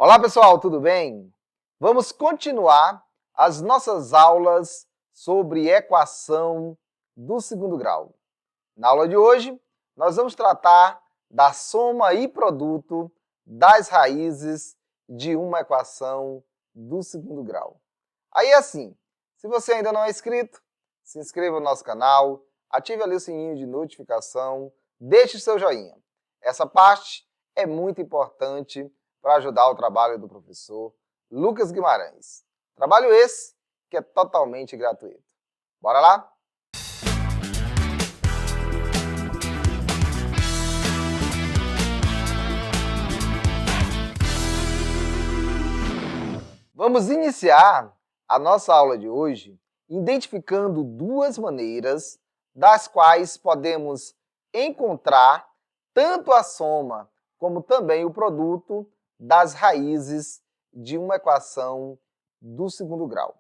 Olá pessoal, tudo bem? Vamos continuar as nossas aulas sobre equação do segundo grau. Na aula de hoje, nós vamos tratar da soma e produto das raízes de uma equação do segundo grau. Aí assim, se você ainda não é inscrito, se inscreva no nosso canal, ative ali o sininho de notificação, deixe seu joinha. Essa parte é muito importante para ajudar o trabalho do professor Lucas Guimarães. Trabalho esse que é totalmente gratuito. Bora lá? Vamos iniciar a nossa aula de hoje identificando duas maneiras das quais podemos encontrar tanto a soma como também o produto das raízes de uma equação do segundo grau.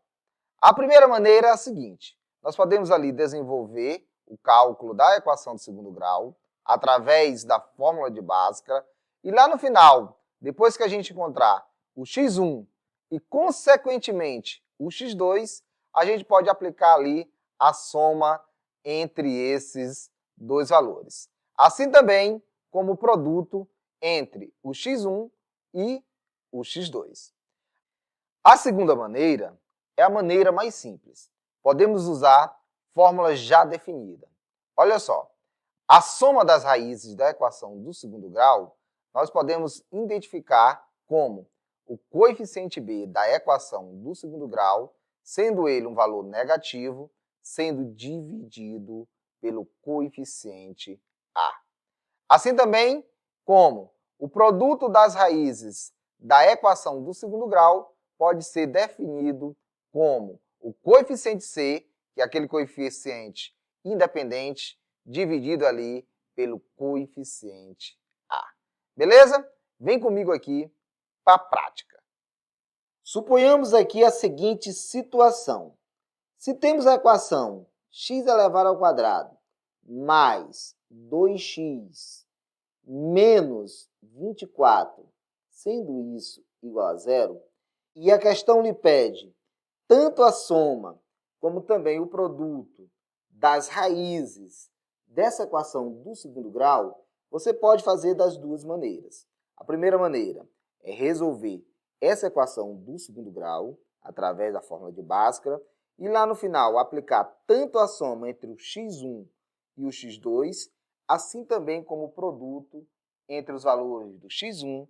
A primeira maneira é a seguinte: nós podemos ali desenvolver o cálculo da equação do segundo grau através da fórmula de Bhaskara e lá no final, depois que a gente encontrar o x1 e, consequentemente, o x2, a gente pode aplicar ali a soma entre esses dois valores. Assim também como o produto entre o x1 e o x2. A segunda maneira é a maneira mais simples. Podemos usar fórmula já definida. Olha só, a soma das raízes da equação do segundo grau, nós podemos identificar como o coeficiente b da equação do segundo grau, sendo ele um valor negativo, sendo dividido pelo coeficiente a. Assim também como o produto das raízes da equação do segundo grau pode ser definido como o coeficiente c, que é aquele coeficiente independente, dividido ali pelo coeficiente a. Beleza? Vem comigo aqui para a prática. Suponhamos aqui a seguinte situação. Se temos a equação x elevado ao quadrado mais 2x menos 24, sendo isso igual a zero, e a questão lhe pede tanto a soma como também o produto das raízes dessa equação do segundo grau, você pode fazer das duas maneiras. A primeira maneira é resolver essa equação do segundo grau através da fórmula de Bhaskara e lá no final aplicar tanto a soma entre o x1 e o x2, assim também como o produto entre os valores do x1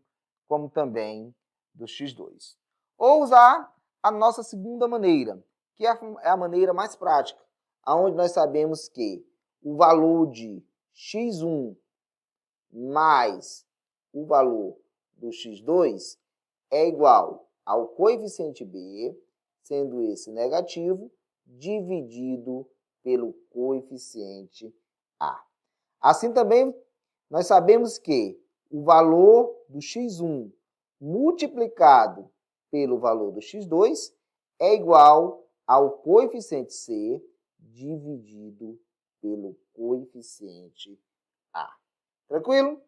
como também do x2. Ou usar a nossa segunda maneira, que é a maneira mais prática, onde nós sabemos que o valor de x1 mais o valor do x2 é igual ao coeficiente b, sendo esse negativo, dividido pelo coeficiente a. Assim também, nós sabemos que o valor do x1 multiplicado pelo valor do x2 é igual ao coeficiente c dividido pelo coeficiente a. Tranquilo?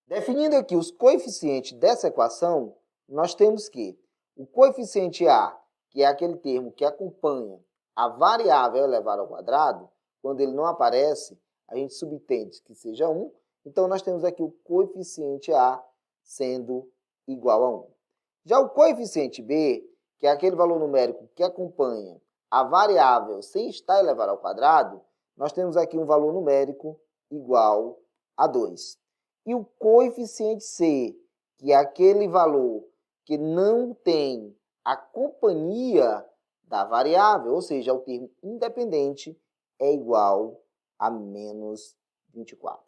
Definindo aqui os coeficientes dessa equação, nós temos que o coeficiente a, que é aquele termo que acompanha a variável elevada ao quadrado, quando ele não aparece, a gente subentende que seja 1, então nós temos aqui o coeficiente a sendo igual a 1. Já o coeficiente b, que é aquele valor numérico que acompanha a variável sem estar elevada ao quadrado, nós temos aqui um valor numérico igual a 2. E o coeficiente c, que é aquele valor que não tem a companhia da variável, ou seja, o termo independente, é igual a menos 24.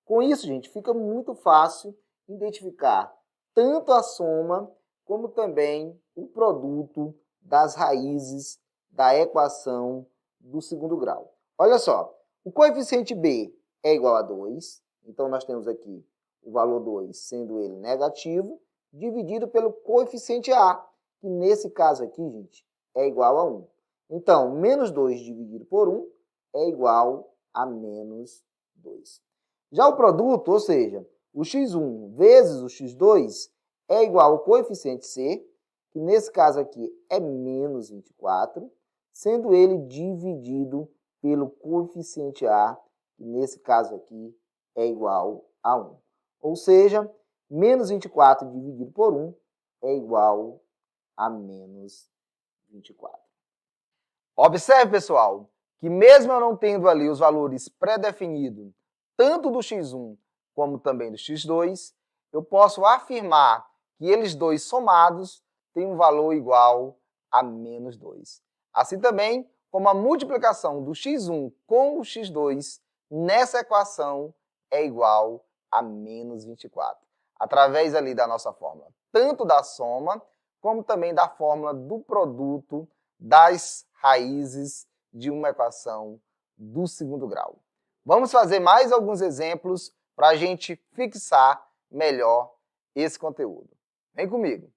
Com isso, gente, fica muito fácil identificar tanto a soma como também o produto das raízes da equação do segundo grau. Olha só, o coeficiente b é igual a 2, então nós temos aqui o valor 2 sendo ele negativo, dividido pelo coeficiente a, que nesse caso aqui, gente, é igual a 1. Então, menos 2 dividido por 1 é igual a menos 2. Já o produto, ou seja, o x1 vezes o x2, é igual ao coeficiente C, que nesse caso aqui é menos 24, sendo ele dividido pelo coeficiente A, que nesse caso aqui é igual a 1. Ou seja, menos 24 dividido por 1 é igual a menos 24. Observe, pessoal, que mesmo eu não tendo ali os valores pré-definidos, tanto do x1 como também do x2, eu posso afirmar que eles dois somados têm um valor igual a menos 2. Assim também, como a multiplicação do x1 com o x2 nessa equação é igual a menos 24. Através ali da nossa fórmula, tanto da soma, como também da fórmula do produto das raízes de uma equação do segundo grau. Vamos fazer mais alguns exemplos para a gente fixar melhor esse conteúdo. Vem comigo.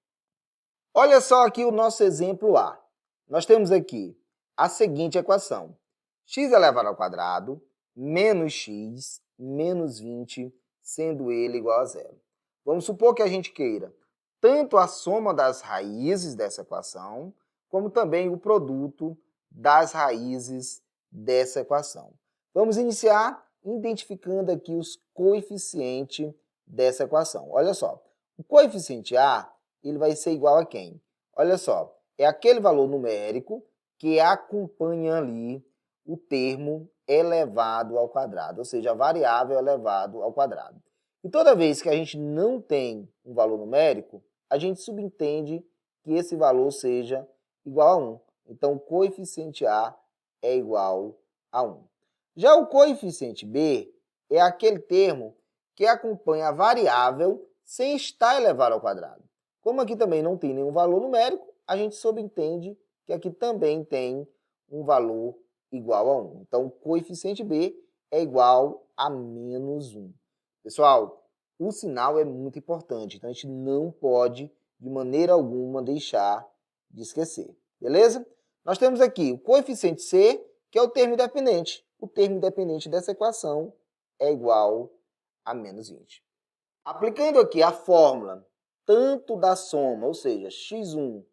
Olha só aqui o nosso exemplo A. Nós temos aqui a seguinte equação. X elevado ao quadrado menos x menos 20, sendo ele igual a zero. Vamos supor que a gente queira tanto a soma das raízes dessa equação, como também o produto das raízes dessa equação. Vamos iniciar identificando aqui os coeficientes dessa equação. Olha só, o coeficiente A ele vai ser igual a quem? Olha só, é aquele valor numérico que acompanha ali o termo elevado ao quadrado, ou seja, a variável elevado ao quadrado. E toda vez que a gente não tem um valor numérico, a gente subentende que esse valor seja igual a 1. Então, o coeficiente A é igual a 1. Já o coeficiente B é aquele termo que acompanha a variável sem estar elevado ao quadrado. Como aqui também não tem nenhum valor numérico, a gente subentende que aqui também tem um valor igual a 1. Então, o coeficiente B é igual a menos 1. Pessoal, o sinal é muito importante, então a gente não pode, de maneira alguma, deixar de esquecer. Beleza? Nós temos aqui o coeficiente C, que é o termo independente. O termo independente dessa equação é igual a menos 20. Aplicando aqui a fórmula tanto da soma, ou seja, x1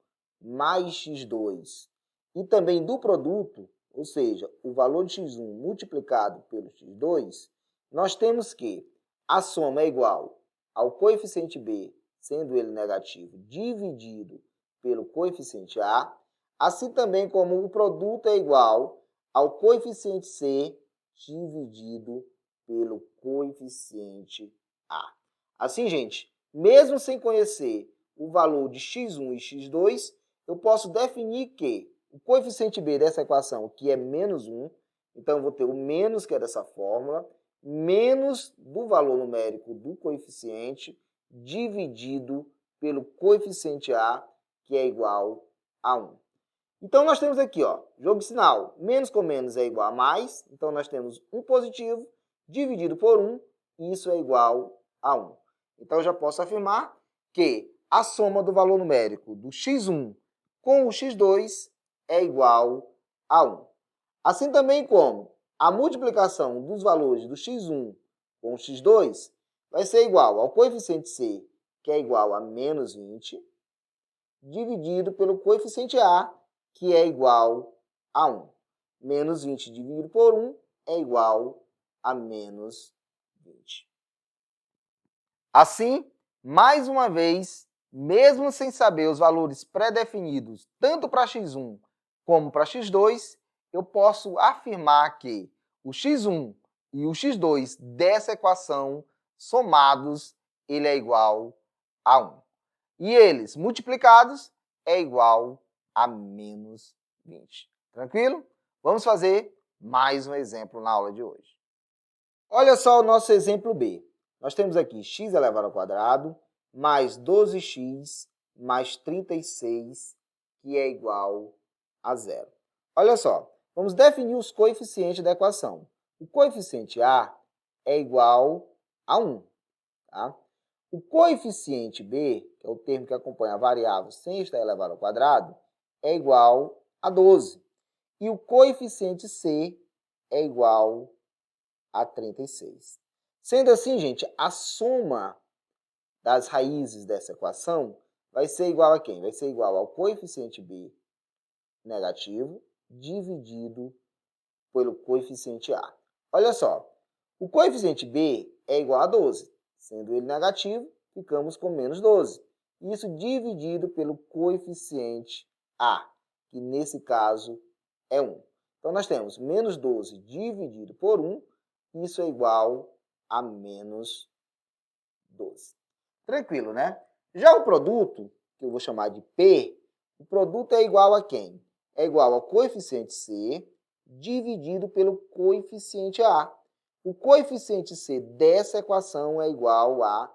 mais x2, e também do produto, ou seja, o valor de x1 multiplicado pelo x2, nós temos que a soma é igual ao coeficiente B, sendo ele negativo, dividido pelo coeficiente A, assim também como o produto é igual ao coeficiente C dividido pelo coeficiente A. Assim, gente, mesmo sem conhecer o valor de x1 e x2, eu posso definir que o coeficiente B dessa equação, que é menos 1, então eu vou ter o menos, que é dessa fórmula, menos do valor numérico do coeficiente, dividido pelo coeficiente A, que é igual a 1. Então, nós temos aqui, ó, jogo de sinal, menos com menos é igual a mais, então nós temos um positivo dividido por 1, e isso é igual a 1. Então, eu já posso afirmar que a soma do valor numérico do x1 com o x2 é igual a 1. Assim também como a multiplicação dos valores do x1 com o x2 vai ser igual ao coeficiente C, que é igual a menos 20, dividido pelo coeficiente A, que é igual a 1. Menos 20 dividido por 1 é igual a menos 20. Assim, mais uma vez, mesmo sem saber os valores pré-definidos tanto para x1 como para x2, eu posso afirmar que o x1 e o x2 dessa equação somados, ele é igual a 1. E eles multiplicados é igual a menos 20. Tranquilo? Vamos fazer mais um exemplo na aula de hoje. Olha só o nosso exemplo B. Nós temos aqui x elevado ao quadrado mais 12x mais 36, que é igual a zero. Olha só, vamos definir os coeficientes da equação. O coeficiente A é igual a 1. Tá? O coeficiente B, que é o termo que acompanha a variável sem estar elevado ao quadrado, é igual a 12. E o coeficiente C é igual a 36. Sendo assim, gente, a soma das raízes dessa equação vai ser igual a quem? Vai ser igual ao coeficiente b negativo dividido pelo coeficiente a. Olha só, o coeficiente b é igual a 12. Sendo ele negativo, ficamos com menos 12. Isso dividido pelo coeficiente a, que nesse caso é 1. Então, nós temos menos 12 dividido por 1, isso é igual a menos 12. Tranquilo, né? Já o produto, que eu vou chamar de P, o produto é igual a quem? É igual ao coeficiente C dividido pelo coeficiente A. O coeficiente C dessa equação é igual a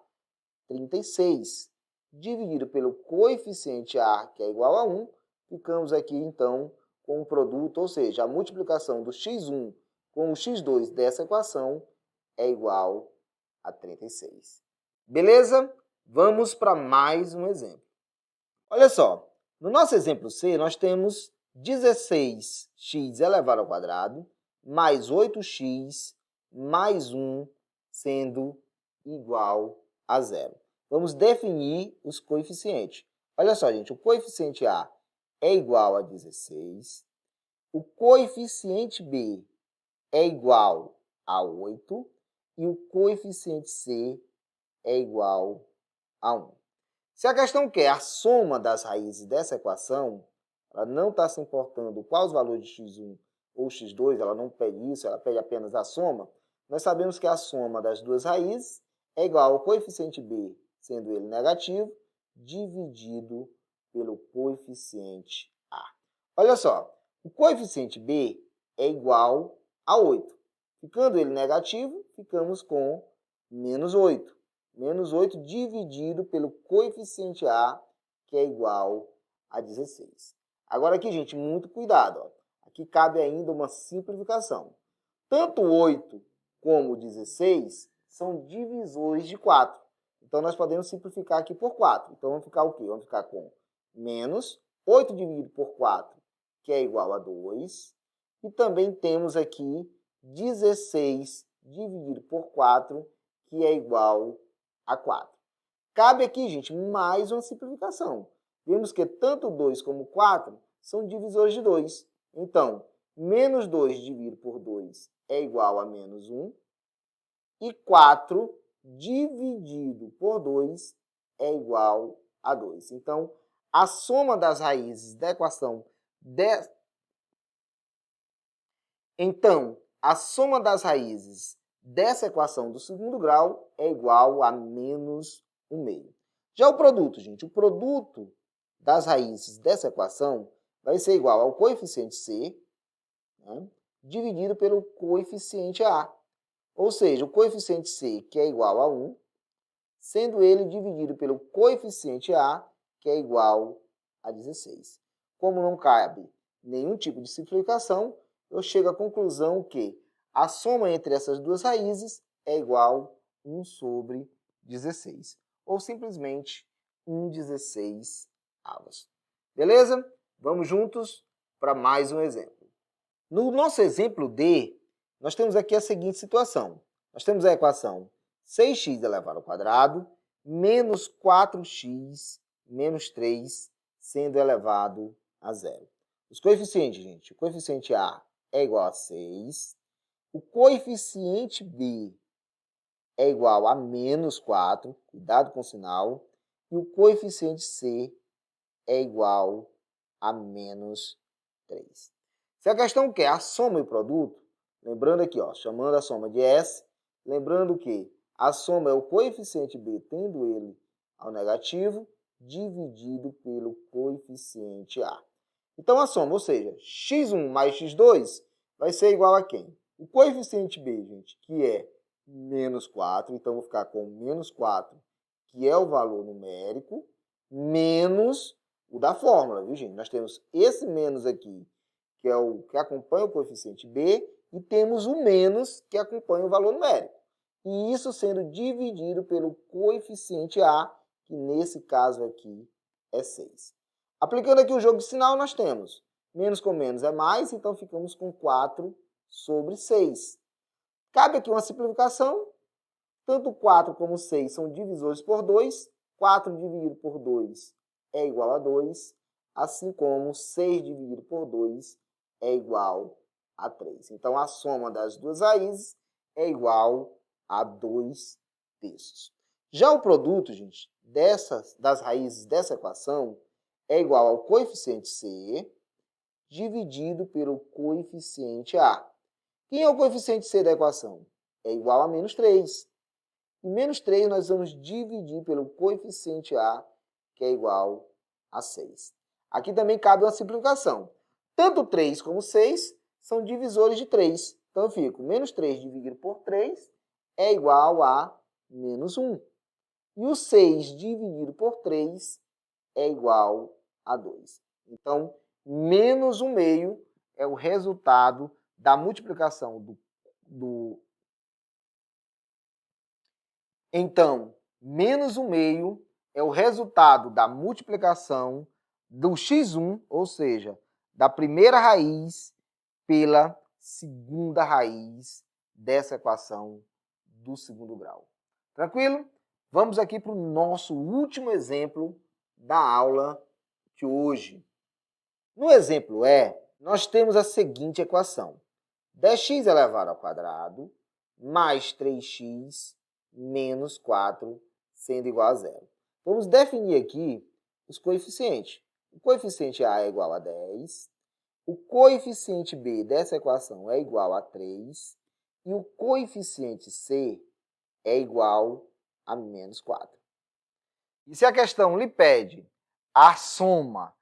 36. Dividido pelo coeficiente A, que é igual a 1, ficamos aqui, então, com o produto, ou seja, a multiplicação do x1 com o x2 dessa equação é igual a 36. Beleza? Vamos para mais um exemplo. Olha só, no nosso exemplo C, nós temos 16x elevado ao quadrado mais 8x mais 1 sendo igual a 0. Vamos definir os coeficientes. Olha só, gente, o coeficiente A é igual a 16, o coeficiente B é igual a 8 e o coeficiente C é igual a 1. Se a questão quer a soma das raízes dessa equação, ela não está se importando quais os valores de x1 ou x2, ela não pede isso, ela pede apenas a soma. Nós sabemos que a soma das duas raízes é igual ao coeficiente b, sendo ele negativo, dividido pelo coeficiente a. Olha só, o coeficiente b é igual a 8. Ficando ele negativo, ficamos com menos 8. Menos 8 dividido pelo coeficiente a, que é igual a 16. Agora aqui, gente, muito cuidado. Ó. Aqui cabe ainda uma simplificação. Tanto 8 como 16 são divisores de 4. Então, nós podemos simplificar aqui por 4. Então, vamos ficar o quê? Vamos ficar com menos 8 dividido por 4, que é igual a 2. E também temos aqui 16 dividido por 4, que é igual a 4. Cabe aqui, gente, mais uma simplificação. Vemos que tanto 2 como 4 são divisores de 2. Então, menos 2 dividido por 2 é igual a menos 1. E 4 dividido por 2 é igual a 2. Então, a soma das raízes da equação dessa equação do segundo grau é igual a menos 1/2. Já o produto, gente, o produto das raízes dessa equação vai ser igual ao coeficiente C, né, dividido pelo coeficiente A. Ou seja, o coeficiente C, que é igual a 1, sendo ele dividido pelo coeficiente A, que é igual a 16. Como não cabe nenhum tipo de simplificação, eu chego à conclusão que a soma entre essas duas raízes é igual a 1 sobre 16. Ou simplesmente 1/16. Beleza? Vamos juntos para mais um exemplo. No nosso exemplo D, nós temos aqui a seguinte situação. Nós temos a equação 6x elevado ao quadrado menos 4x menos 3 sendo elevado a 0. Os coeficientes, gente, o coeficiente A é igual a 6, o coeficiente B é igual a menos 4, cuidado com o sinal, e o coeficiente C é igual a menos 3. Se a questão quer a soma e o produto, lembrando aqui, ó, chamando a soma de S, lembrando que a soma é o coeficiente B tendo ele ao negativo, dividido pelo coeficiente A. Então, a soma, ou seja, x1 mais x2, vai ser igual a quem? O coeficiente B, gente, que é menos 4, então vou ficar com menos 4, que é o valor numérico, menos o da fórmula, viu, gente? Nós temos esse menos aqui, que é o que acompanha o coeficiente B, e temos o menos, que acompanha o valor numérico. E isso sendo dividido pelo coeficiente A, que nesse caso aqui é 6. Aplicando aqui o jogo de sinal, nós temos menos com menos é mais, então ficamos com 4 sobre 6. Cabe aqui uma simplificação. Tanto 4 como 6 são divisores por 2. 4 dividido por 2 é igual a 2, assim como 6 dividido por 2 é igual a 3. Então, a soma das duas raízes é igual a 2 terços. Já o produto, gente, das raízes dessa equação é igual ao coeficiente C dividido pelo coeficiente A. Quem é o coeficiente C da equação? É igual a menos 3. E menos 3 nós vamos dividir pelo coeficiente A, que é igual a 6. Aqui também cabe uma simplificação. Tanto 3 como 6 são divisores de 3. Então, eu fico menos 3 dividido por 3 é igual a menos 1. E o 6 dividido por 3 é igual a 2. Então, menos 1 meio é o resultado da multiplicação Então, menos 1 meio é o resultado da multiplicação do x1, ou seja, da primeira raiz pela segunda raiz dessa equação do segundo grau. Tranquilo? Vamos aqui para o nosso último exemplo da aula de hoje. No exemplo E, nós temos a seguinte equação. 10x elevado ao quadrado mais 3x menos 4 sendo igual a zero. Vamos definir aqui os coeficientes. O coeficiente A é igual a 10, o coeficiente B dessa equação é igual a 3 e o coeficiente C é igual a menos 4. E se a questão lhe pede a soma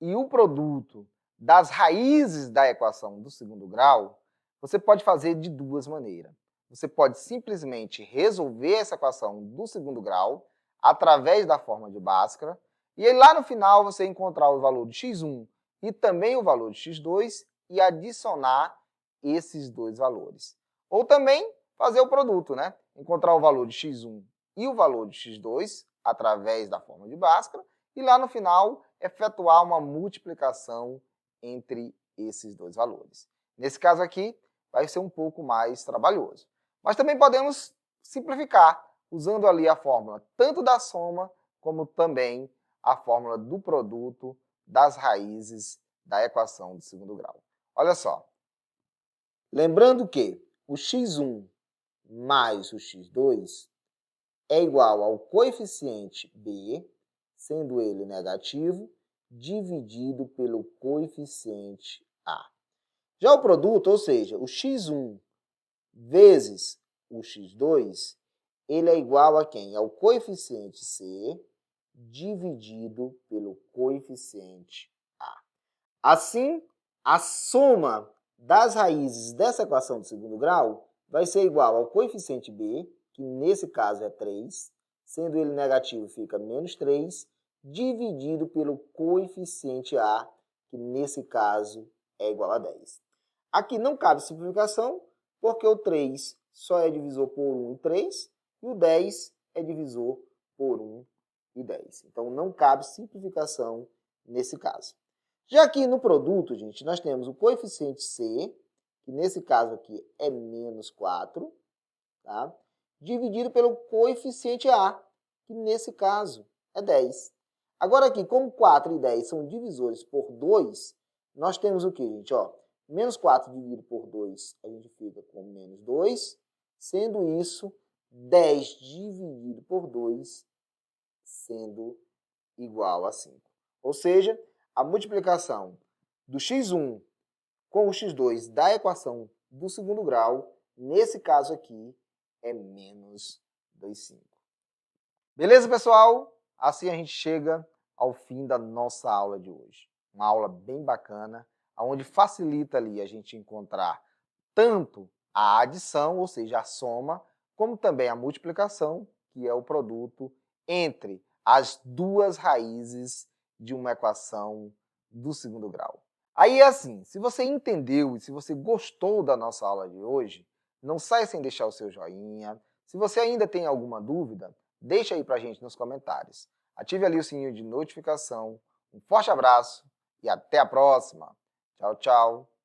e o produto das raízes da equação do segundo grau, você pode fazer de duas maneiras. Você pode simplesmente resolver essa equação do segundo grau através da forma de Bhaskara, e aí lá no final você encontrar o valor de x1 e também o valor de x2 e adicionar esses dois valores. Ou também fazer o produto, né? Encontrar o valor de x1 e o valor de x2 através da forma de Bhaskara e lá no final efetuar uma multiplicação entre esses dois valores. Nesse caso aqui, vai ser um pouco mais trabalhoso. Mas também podemos simplificar, usando ali a fórmula tanto da soma, como também a fórmula do produto das raízes da equação do segundo grau. Olha só. Lembrando que o x1 mais o x2 é igual ao coeficiente B, sendo ele negativo, dividido pelo coeficiente A. Já o produto, ou seja, o x1 vezes o x2, ele é igual a quem? Ao coeficiente C dividido pelo coeficiente A. Assim, a soma das raízes dessa equação de segundo grau vai ser igual ao coeficiente B, que nesse caso é 3, sendo ele negativo fica menos 3, dividido pelo coeficiente A, que nesse caso é igual a 10. Aqui não cabe simplificação, porque o 3 só é divisor por 1 e 3, e o 10 é divisor por 1 e 10. Então, não cabe simplificação nesse caso. Já aqui no produto, gente, nós temos o coeficiente C, que nesse caso aqui é menos 4, tá? Dividido pelo coeficiente A, que nesse caso é 10. Agora aqui, como 4 e 10 são divisores por 2, nós temos o que, gente? Ó, menos 4 dividido por 2, a gente fica com menos 2, sendo isso 10 dividido por 2, sendo igual a 5. Ou seja, a multiplicação do x1 com o x2 da equação do segundo grau, nesse caso aqui, é menos 2,5. Beleza, pessoal? Assim a gente chega ao fim da nossa aula de hoje. Uma aula bem bacana, onde facilita ali a gente encontrar tanto a adição, ou seja, a soma, como também a multiplicação, que é o produto entre as duas raízes de uma equação do segundo grau. Aí, assim, se você entendeu e se você gostou da nossa aula de hoje, não saia sem deixar o seu joinha. Se você ainda tem alguma dúvida, deixa aí pra gente nos comentários. Ative ali o sininho de notificação. Um forte abraço e até a próxima. Tchau, tchau.